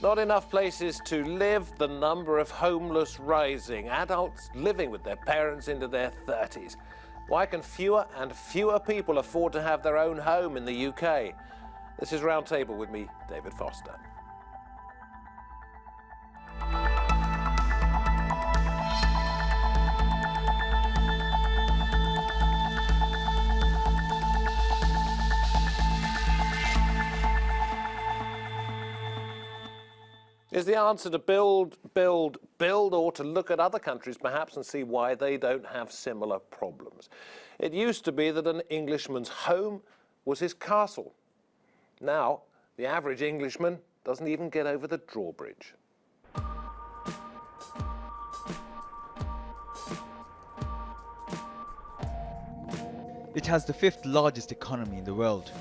Not enough places to live, the number of homeless rising, adults living with their parents into their 30s. Why can fewer and fewer people afford to have their own home in the UK? This is Roundtable with me, David Foster. Is the answer to build, build, build, or to look at other countries perhaps and see why they don't have similar problems? It used to be that an Englishman's home was his castle. Now, the average Englishman doesn't even get over the drawbridge. It has the 5th largest economy in the world.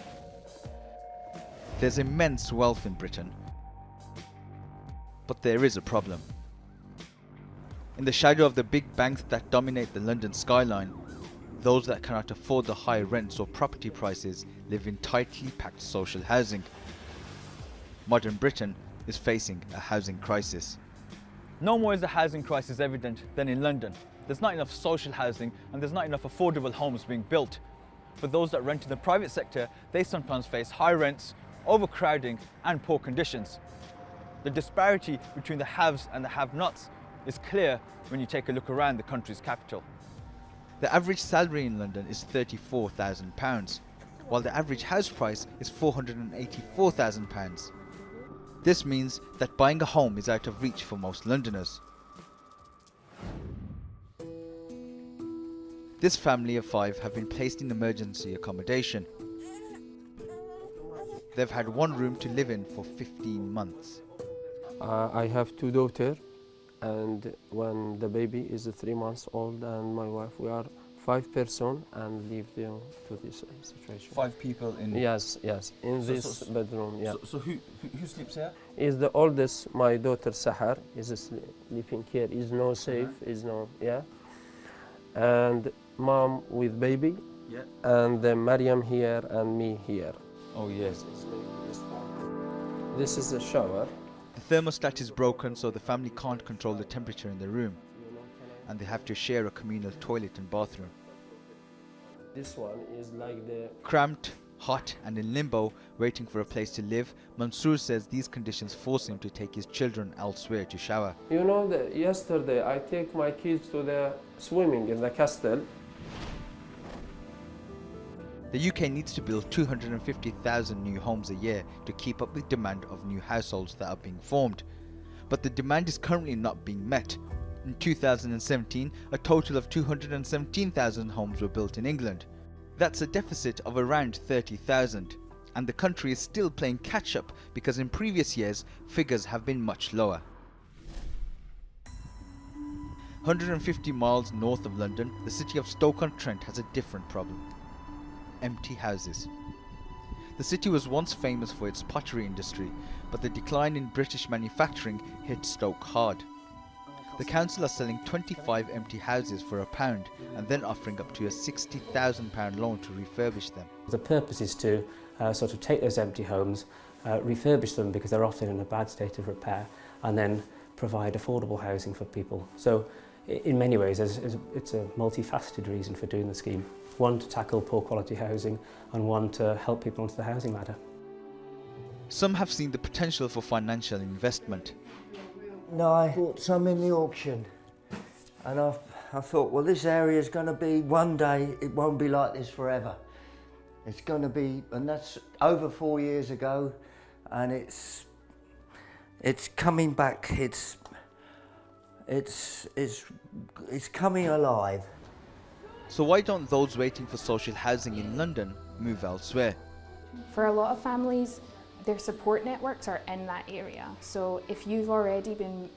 There's immense wealth in Britain. But there is a problem. In the shadow of the big banks that dominate the London skyline, those that cannot afford the high rents or property prices live in tightly packed social housing. Modern Britain is facing a housing crisis. No more is the housing crisis evident than in London. There's not enough social housing and there's not enough affordable homes being built. For those that rent in the private sector, they sometimes face high rents, overcrowding and poor conditions. The disparity between the haves and the have-nots is clear when you take a look around the country's capital. The average salary in London is £34,000, while the average house price is £484,000. This means that buying a home is out of reach for most Londoners. This family of 5 have been placed in emergency accommodation. They've had one room to live in for 15 months. I have 2 daughters, and when the baby is 3 months old, and my wife, we are 5 persons and live to this situation. 5 people in... Yes, in this bedroom, yeah. So who sleeps here? Is the oldest, my daughter Sahar, is sleeping here, is no safe, is no, yeah. And mom with baby, yeah. And then Mariam here and me here. Oh yes. This is the shower. The thermostat is broken, so the family can't control the temperature in the room, and they have to share a communal toilet and bathroom. This one is like the... Cramped, hot and in limbo, waiting for a place to live, Mansour says these conditions force him to take his children elsewhere to shower. You know, yesterday I take my kids to the swimming in the castle. The UK needs to build 250,000 new homes a year to keep up with demand of new households that are being formed. But the demand is currently not being met. In 2017, a total of 217,000 homes were built in England. That's a deficit of around 30,000. And the country is still playing catch up because in previous years, figures have been much lower. 150 miles north of London, the city of Stoke-on-Trent has a different problem. Empty houses. The city was once famous for its pottery industry, but the decline in British manufacturing hit Stoke hard. The council are selling 25 empty houses for £1 and then offering up to a £60,000 loan to refurbish them. The purpose is to sort of take those empty homes, refurbish them because they're often in a bad state of repair, and then provide affordable housing for people. So in many ways it's a multifaceted reason for doing the scheme. One to tackle poor quality housing and one to help people onto the housing ladder. Some have seen the potential for financial investment. No, I bought some in the auction and I thought, well, this area is going to be, one day it won't be like this forever. It's going to be, and that's over 4 years ago, and it's coming back, it's coming alive. So why don't those waiting for social housing in London move elsewhere? For a lot of families, their support networks are in that area. So if you're already new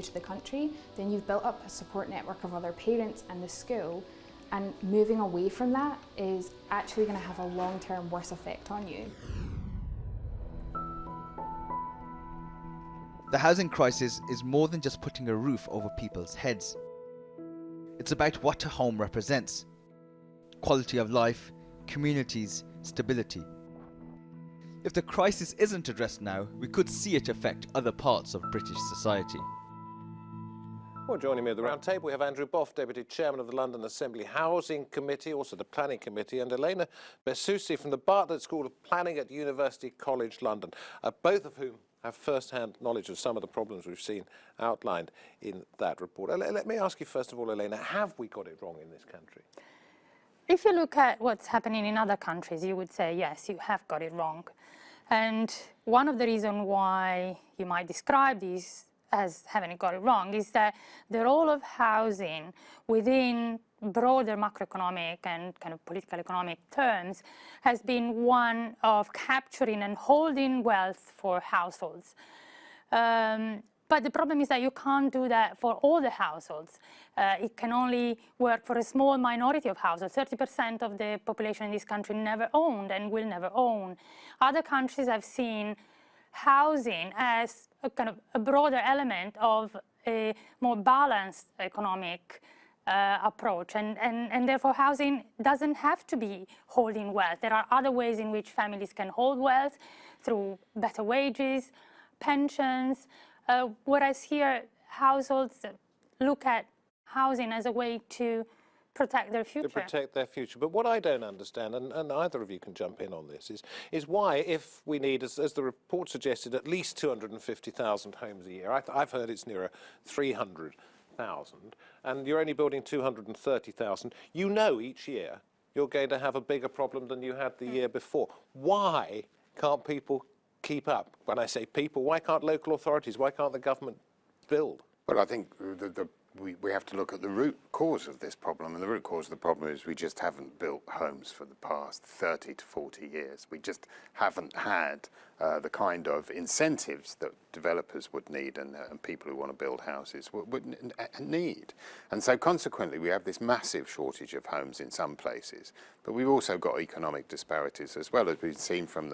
to the country, then you've built up a support network of other parents and the school, and moving away from that is actually going to have a long-term worse effect on you. The housing crisis is more than just putting a roof over people's heads. It's about what a home represents: quality of life, communities, stability. If the crisis isn't addressed now, we could see it affect other parts of British society. Well, joining me at the round table, we have Andrew Boff, Deputy Chairman of the London Assembly Housing Committee, also the Planning Committee, and Elena Besussi from the Bartlett School of Planning at University College London, both of whom have first-hand knowledge of some of the problems we've seen outlined in that report. Let me ask you first of all, Elena, have we got it wrong in this country? If you look at what's happening in other countries, you would say, yes, you have got it wrong. And one of the reasons why you might describe these as having got it wrong is that the role of housing within broader macroeconomic and kind of political economic terms has been one of capturing and holding wealth for households. But the problem is that you can't do that for all the households. It can only work for a small minority of households. 30% of the population in this country never owned and will never own. Other countries have seen housing as a kind of a broader element of a more balanced economic approach, and therefore housing doesn't have to be holding wealth. There are other ways in which families can hold wealth through better wages, pensions, whereas here households look at housing as a way to protect their future. To protect their future. But what I don't understand, and either of you can jump in on this, is why, if we need, as the report suggested, at least 250,000 homes a year, I've heard it's nearer 300,000, and you're only building 230,000, you know each year you're going to have a bigger problem than you had the year before. Why can't people keep up? When I say people, why can't local authorities, why can't the government build? Well, I think we have to look at the root cause of this problem, and the root cause of the problem is we just haven't built homes for the past 30 to 40 years. We just haven't had the kind of incentives that developers would need and people who want to build houses would need. And so consequently we have this massive shortage of homes in some places, but we've also got economic disparities as well. As we've seen from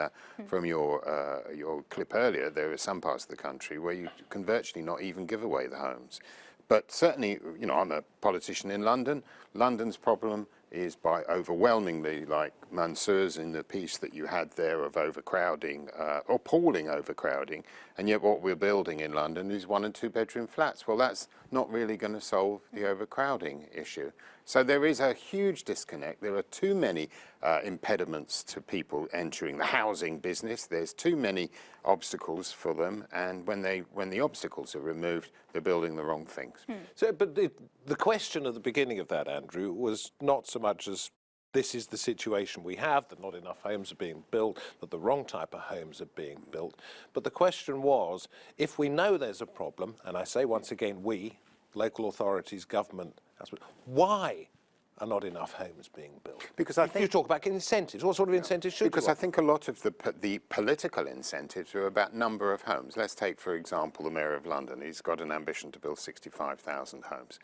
your clip earlier, there are some parts of the country where you can virtually not even give away the homes. But certainly, you know, I'm a politician in London. London's problem is by overwhelmingly, like Mansour's in the piece that you had there of overcrowding, appalling overcrowding, and yet what we're building in London is 1 and 2 bedroom flats. Well, that's not really going to solve the overcrowding issue. So there is a huge disconnect. There are too many impediments to people entering the housing business. There's too many obstacles for them, and when the obstacles are removed, they're building the wrong things. So, but the question at the beginning of that, Andrew, was not so much as this is the situation we have, that not enough homes are being built, that the wrong type of homes are being built. But the question was, if we know there's a problem, and I say once again we, local authorities, government, why are not enough homes being built? Because I think you talk about incentives. What sort of incentives should Because I think a lot of the political incentives are about number of homes. Let's take, for example, the Mayor of London. He's got an ambition to build 65,000 homes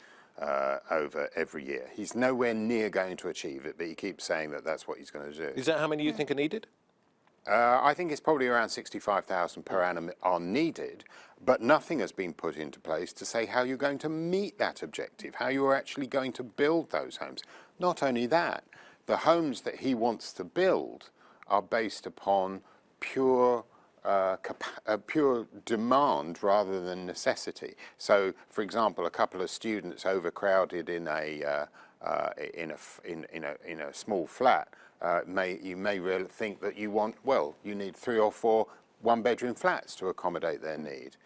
over every year. He's nowhere near going to achieve it, but he keeps saying that that's what he's going to do. Is that how many you think are needed? I think it's probably around 65,000 per annum are needed, but nothing has been put into place to say how you're going to meet that objective, how you are actually going to build those homes. Not only that, the homes that he wants to build are based upon pure demand rather than necessity. So, for example, a couple of students overcrowded in a small flat. You may really think that you need 3 or 4 one-bedroom flats to accommodate their need.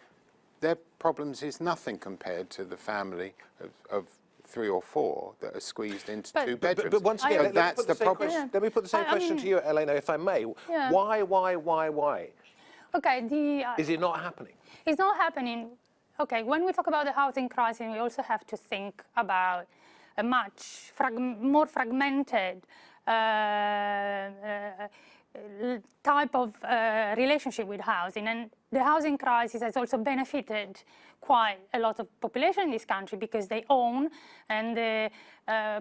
Their problems is nothing compared to the family of 3 or 4 that are squeezed into 2 bedrooms. But once again, that's the problem. Let me put the same question to you, Elena, if I may. Yeah. Why? Okay, Is it not happening? it's not happening. Okay, when we talk about the housing crisis, we also have to think about a much more fragmented type of relationship with housing, and the housing crisis has also benefited quite a lot of population in this country because they own, and the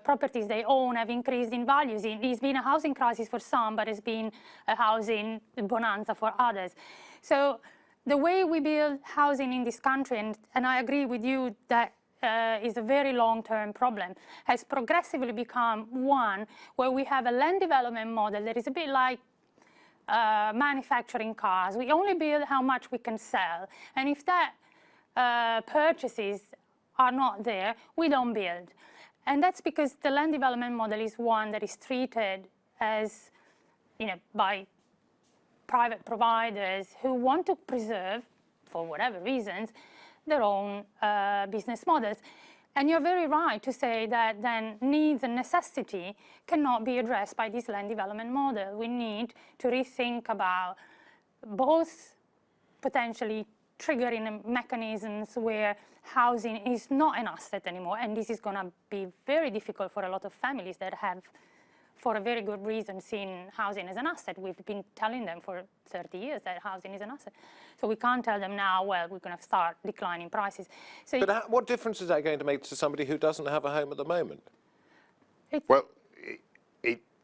properties they own have increased in values. It's been a housing crisis for some, but it's been a housing bonanza for others. So the way we build housing in this country, and I agree with you that is a very long-term problem, has progressively become one where we have a land development model that is a bit like manufacturing cars. We only build how much we can sell. And if that purchases are not there, we don't build. And that's because the land development model is one that is treated as, by private providers who want to preserve, for whatever reasons, their own business models. And you're very right to say that then needs and necessity cannot be addressed by this land development model. We need to rethink about both potentially triggering mechanisms where housing is not an asset anymore, and this is going to be very difficult for a lot of families that have, for a very good reason, seen housing as an asset. We've been telling them for 30 years that housing is an asset. So we can't tell them now, well, we're going to start declining prices. So but what difference is that going to make to somebody who doesn't have a home at the moment? Well,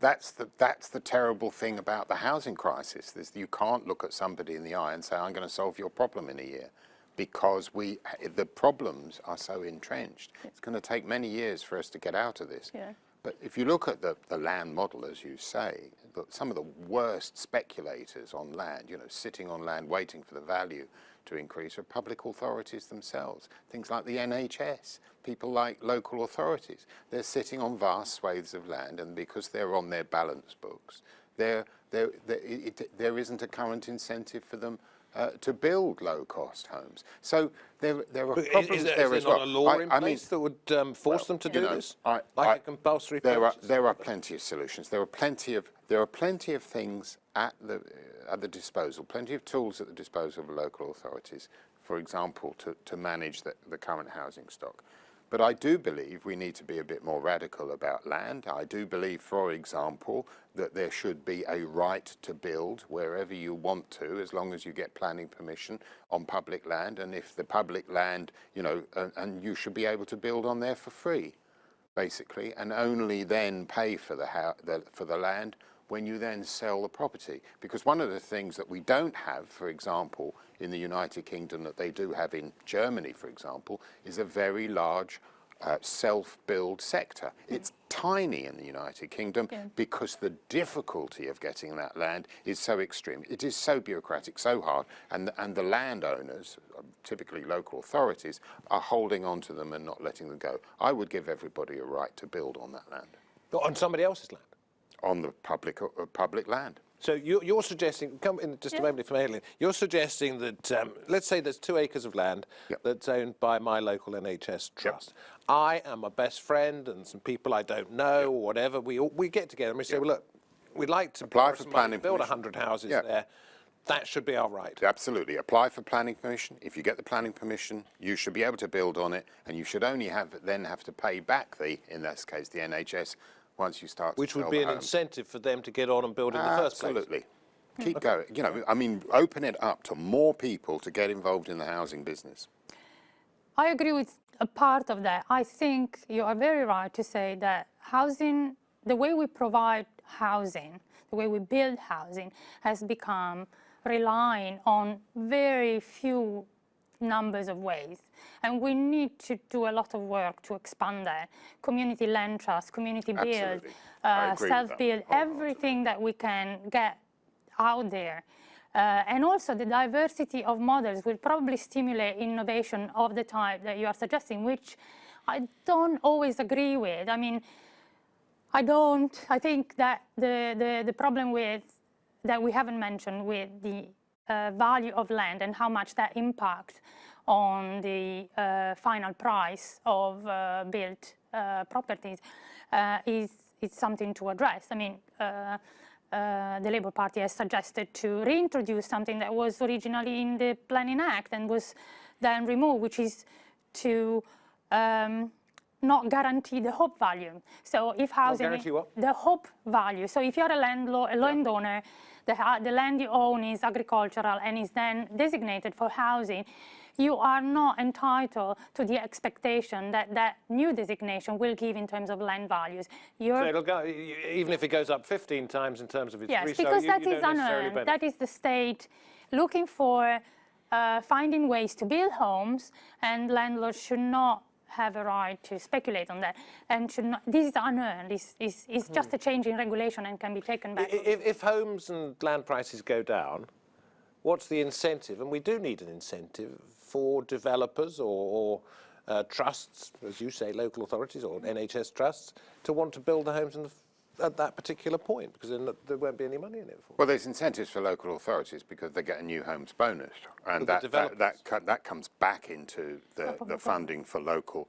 that's the terrible thing about the housing crisis. You can't look at somebody in the eye and say, I'm going to solve your problem in a year, because the problems are so entrenched. Yeah. It's going to take many years for us to get out of this. Yeah. But if you look at the land model, as you say, some of the worst speculators on land, sitting on land waiting for the value to increase, are public authorities themselves. Things like the NHS, people like local authorities. They're sitting on vast swathes of land, and because they're on their balance books, there isn't a current incentive for them to build low-cost homes. So there are problems there as well. Is there not a law in place that would force them to do this? Like a compulsory purchase? There are plenty of solutions. There are plenty of things at the disposal, plenty of tools at the disposal of local authorities, for example, to manage the current housing stock. But I do believe we need to be a bit more radical about land. I do believe, for example, that there should be a right to build wherever you want to, as long as you get planning permission on public land. And if the public land, and you should be able to build on there for free, basically, and only then pay for the land when you then sell the property. Because one of the things that we don't have, for example, in the United Kingdom that they do have in Germany, for example, is a very large self-build sector. It's tiny in the United Kingdom because the difficulty of getting that land is so extreme. It is so bureaucratic, so hard, and the landowners, typically local authorities, are holding on to them and not letting them go. I would give everybody a right to build on that land. On somebody else's land? On the public land. So you're suggesting, come in just a moment, if I may, Elena, you're suggesting that, let's say there's 2 acres of land that's owned by my local NHS trust. I and my best friend and some people I don't know or whatever, we get together and we say, well, look, we'd like to apply for planning build permission. 100 houses there. That should be our right. Absolutely. Apply for planning permission. If you get the planning permission, you should be able to build on it, and you should only have to pay back in this case, the NHS, once you start to Which would be an incentive for them to get on and build in the first place. Absolutely. Keep going. Open it up to more people to get involved in the housing business. I agree with a part of that. I think you are very right to say that housing, the way we provide housing, the way we build housing, has become relying on very few numbers of ways, and we need to do a lot of work to expand that. Community land trust, community build, self-build, everything that we can get out there. And also the diversity of models will probably stimulate innovation of the type that you are suggesting, which I don't always agree with. I mean, I think that the problem that we haven't mentioned with the value of land and how much that impacts on the final price of built properties is something to address. I mean, the Labour Party has suggested to reintroduce something that was originally in the Planning Act and was then removed, which is to not guarantee the HOP value. So if housing... Not guarantee what? The HOP value. So if you're a landowner, the land you own is agricultural and is then designated for housing, you are not entitled to the expectation that that new designation will give in terms of land values. So it'll go, even if it goes up 15 times in terms of its yes, resale, because that you is don't necessarily unearned. benefit. That is the state looking for finding ways to build homes, and landlords should not have a right to speculate on that, and should not, this is unearned. It's just a change in regulation and can be taken back. If homes and land prices go down, what's the incentive? And we do need an incentive for developers or trusts, as you say, local authorities or NHS trusts, to want to build the homes at that particular point, because then there won't be any money in it for them. Well, there's incentives for local authorities because they get a new homes bonus, and that comes back into the funding for local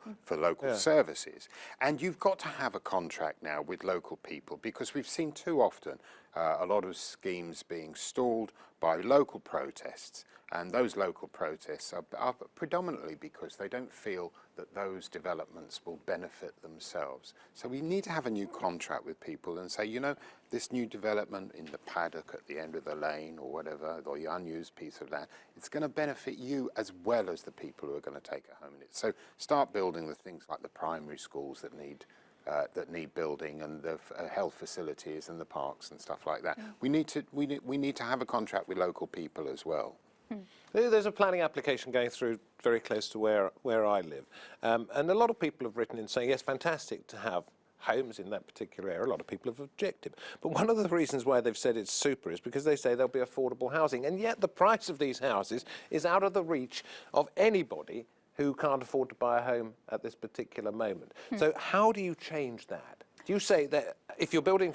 services. And you've got to have a contract now with local people, because we've seen too often a lot of schemes being stalled by local protests, and those local protests are predominantly because they don't feel that those developments will benefit themselves. So we need to have a new contract with people and say, you know, this new development in the paddock at the end of the lane or whatever, or the unused piece of land, it's going to benefit you as well as the people who are going to take a home in it. So start building the things like the primary schools that need building, and the health facilities and the parks and stuff like that. We need to have a contract with local people as well. There's a planning application going through very close to where I live, and a lot of people have written in saying, yes, fantastic to have homes in that particular area. A lot of people have objected. But one of the reasons why they've said it's super is because they say there'll be affordable housing, and yet the price of these houses is out of the reach of anybody who can't afford to buy a home at this particular moment. So how do you change that? Do you say that if you're building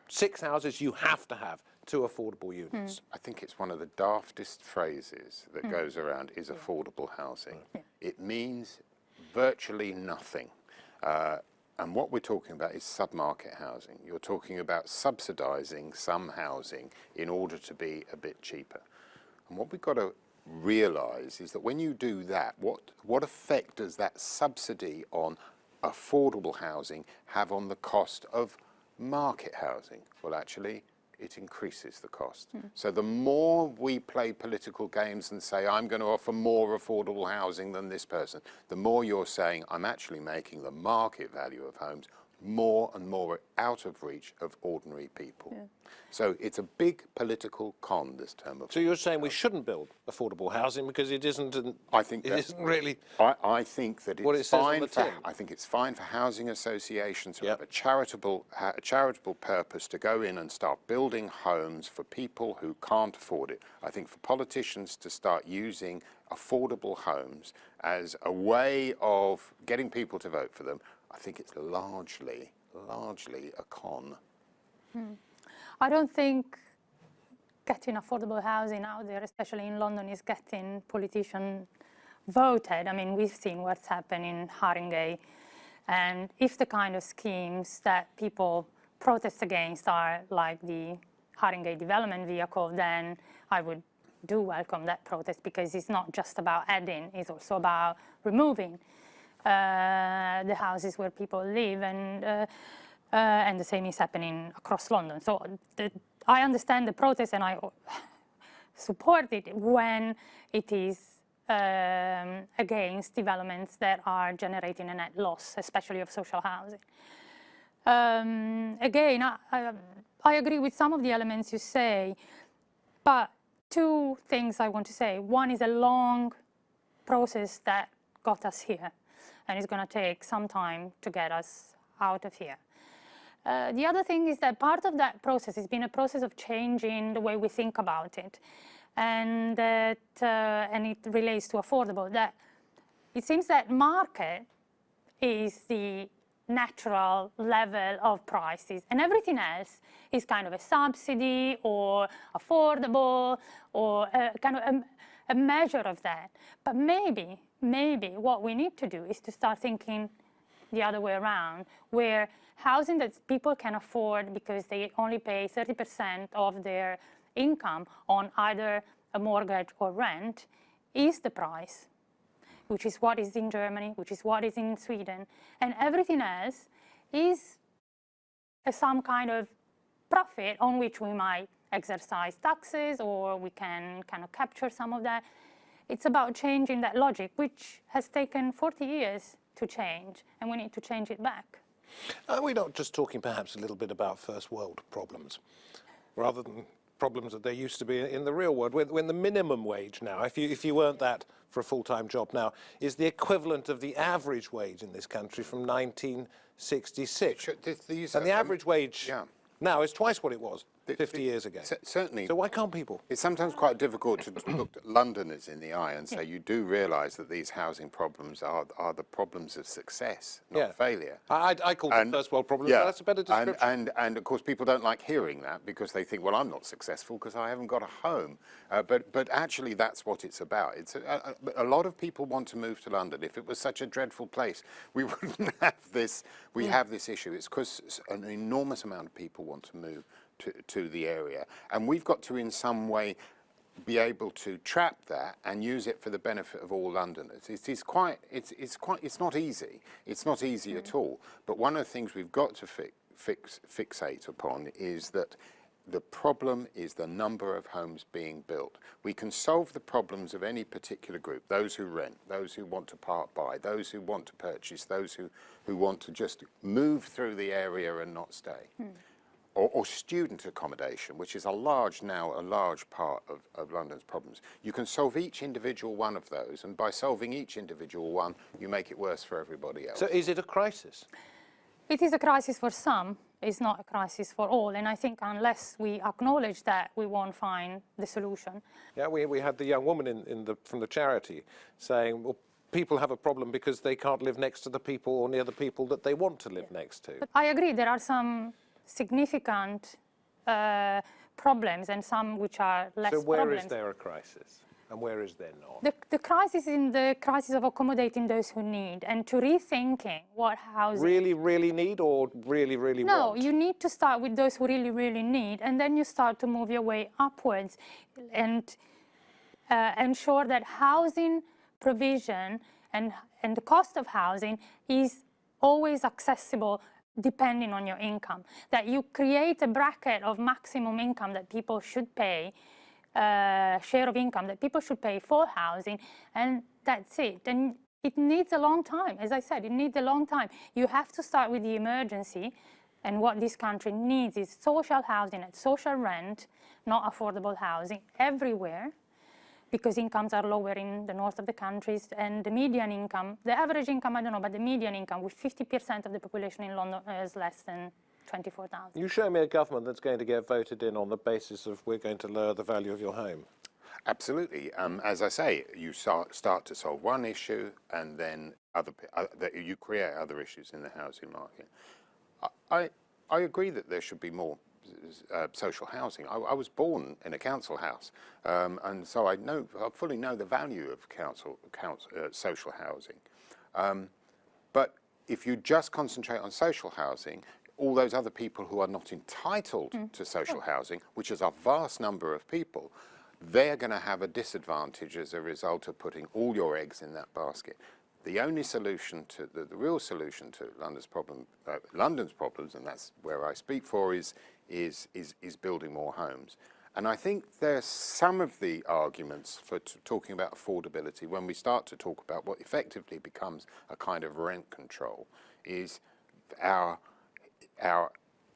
6 houses, you have to have 2 affordable units? I think it's one of the daftest phrases that goes around is affordable housing. It means virtually nothing. And what we're talking about is sub-market housing. You're talking about subsidising some housing in order to be a bit cheaper. And what we've got to realise is that when you do that, what effect does that subsidy on affordable housing have on the cost of market housing? Well, actually, it increases the cost. So the more we play political games and say, I'm going to offer more affordable housing than this person, the more you're saying, I'm actually making the market value of homes more and more out of reach of ordinary people. So it's a big political con, this term of. So you're saying we shouldn't build affordable housing because it isn't. I think it isn't really. I think that it's fine. I think it's fine for housing associations who have a charitable purpose to go in and start building homes for people who can't afford it. I think for politicians to start using affordable homes as a way of getting people to vote for them, I think it's largely a con. I don't think getting affordable housing out there, especially in London, is getting politicians voted. I mean, we've seen what's happened in Haringey, and if the kind of schemes that people protest against are like the Haringey development vehicle, then I would do welcome that protest, because it's not just about adding, it's also about removing the houses where people live, and the same is happening across London. So I understand the protest, and I support it when it is against developments that are generating a net loss, especially of social housing. Again, I agree with some of the elements you say, but 2 things I want to say. One is a long process that got us here, and it's going to take some time to get us out of here. The other thing is that part of that process has been a process of changing the way we think about it, and that and it relates to affordable. That it seems that market is the natural level of prices, and everything else is kind of a subsidy or affordable or kind of a measure of that. But maybe what we need to do is to start thinking the other way around, where housing that people can afford because they only pay 30% of their income on either a mortgage or rent is the price, which is what is in Germany, which is what is in Sweden, and everything else is some kind of profit on which we might exercise taxes, or we can kind of capture some of that. It's about changing that logic, which has taken 40 years to change, and we need to change it back. Are we not just talking perhaps a little bit about first world problems, rather than problems that there used to be in the real world. When the minimum wage now, if you earned that for a full-time job now, is the equivalent of the average wage in this country from 1966. And the average wage now is twice what it was 50 years ago. Certainly. So why can't people? It's sometimes quite difficult to look at Londoners in the eye and say you do realise that these housing problems are the problems of success, not failure. I call them first world problems, but that's a better description. And of course people don't like hearing that because they think, well, I'm not successful because I haven't got a home. But actually that's what it's about. It's a lot of people want to move to London. If it was such a dreadful place, we wouldn't have this. We have this issue. It's because an enormous amount of people want to move to the area, and we've got to in some way be able to trap that and use it for the benefit of all Londoners. It's not easy. It's not easy at all. But one of the things we've got to fixate upon is that the problem is the number of homes being built. We can solve the problems of any particular group, those who rent, those who want to part buy, those who want to purchase, those who want to just move through the area and not stay. Or student accommodation, which is a large part of London's problems. You can solve each individual one of those, and by solving each individual one, you make it worse for everybody else. So is it a crisis? It is a crisis for some. It's not a crisis for all. And I think unless we acknowledge that, we won't find the solution. Yeah, we had the young woman from the charity saying, well, people have a problem because they can't live next to the people or near the people that they want to live next to. But I agree, there are some significant problems and some which are less So where problems. is there a crisis and where is there not? The crisis is in the crisis of accommodating those who need and to rethinking what housing... Really need or really want? No, you need to start with those who really need, and then you start to move your way upwards and ensure that housing provision and the cost of housing is always accessible depending on your income, that you create a bracket of maximum income that people should pay, share of income that people should pay for housing, and that's it. And it needs a long time. As I said, it needs a long time. You have to start with the emergency, and what this country needs is social housing at social rent, not affordable housing everywhere, because incomes are lower in the north of the countries, and the median income, the average income, I don't know, but the median income with 50% of the population in London is less than 24,000. You show me a government that's going to get voted in on the basis of we're going to lower the value of your home. Absolutely. As I say, you start to solve one issue and then you create other issues in the housing market. I agree that there should be more social housing. I was born in a council house, and so I fully know the value of social housing. But if you just concentrate on social housing, all those other people who are not entitled to social housing, which is a vast number of people, they're going to have a disadvantage as a result of putting all your eggs in that basket. The only solution to the real solution to London's problems, and that's where I speak for, is building more homes. And I think there's some of the arguments for talking about affordability when we start to talk about what effectively becomes a kind of rent control is our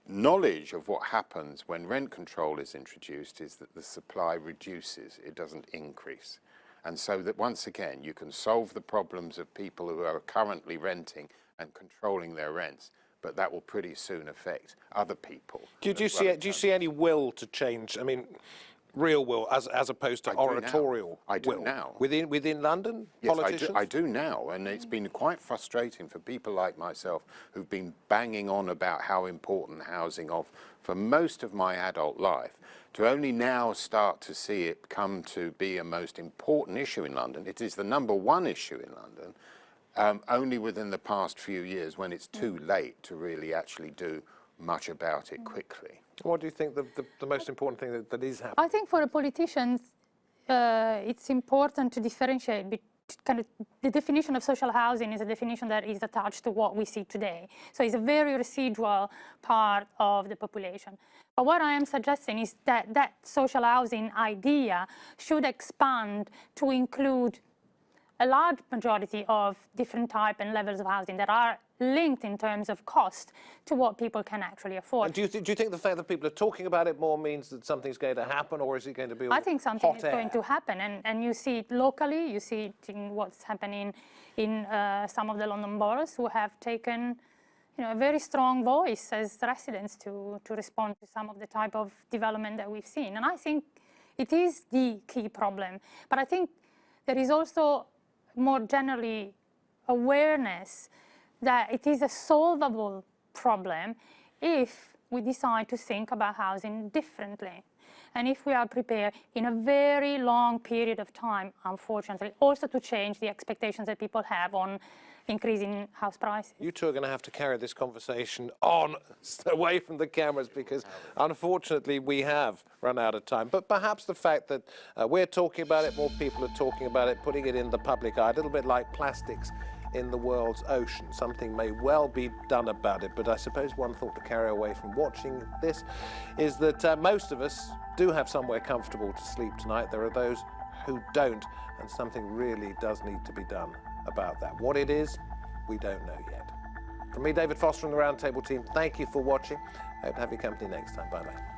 knowledge of what happens when rent control is introduced is that the supply reduces, it doesn't increase. And so that once again, you can solve the problems of people who are currently renting and controlling their rents, but that will pretty soon affect other people. Do you see any will to change? I mean, real will as opposed to oratorial I do will now. Within London? Yes, politicians? I do now, and it's been quite frustrating for people like myself who've been banging on about how important housing for most of my adult life, to only now start to see it come to be a most important issue in London. It is the #1 issue in London, only within the past few years when it's too late to really actually do much about it quickly. What do you think the most important thing that is happening? I think for the politicians, it's important to differentiate between kind of the definition of social housing is a definition that is attached to what we see today. So it's a very residual part of the population. But what I am suggesting is that that social housing idea should expand to include a large majority of different type and levels of housing that are linked in terms of cost to what people can actually afford. And do you think the fact that people are talking about it more means that something's going to happen, or is it going to be all I think something hot is air? going to happen, and you see it locally, you see it in what's happening in some of the London boroughs who have taken a very strong voice as residents to respond to some of the type of development that we've seen. And I think it is the key problem. But I think there is also more generally awareness that it is a solvable problem if we decide to think about housing differently. And if we are prepared in a very long period of time, unfortunately, also to change the expectations that people have on increasing house prices. You two are going to have to carry this conversation on away from the cameras, because unfortunately we have run out of time. But perhaps the fact that we're talking about it, more people are talking about it, putting it in the public eye, a little bit like plastics in the world's ocean. Something may well be done about it, but I suppose one thought to carry away from watching this is that most of us do have somewhere comfortable to sleep tonight. There are those who don't, and something really does need to be done about that. What it is, we don't know yet. From me, David Foster, and the Roundtable team, thank you for watching. Hope to have your company next time. Bye-bye.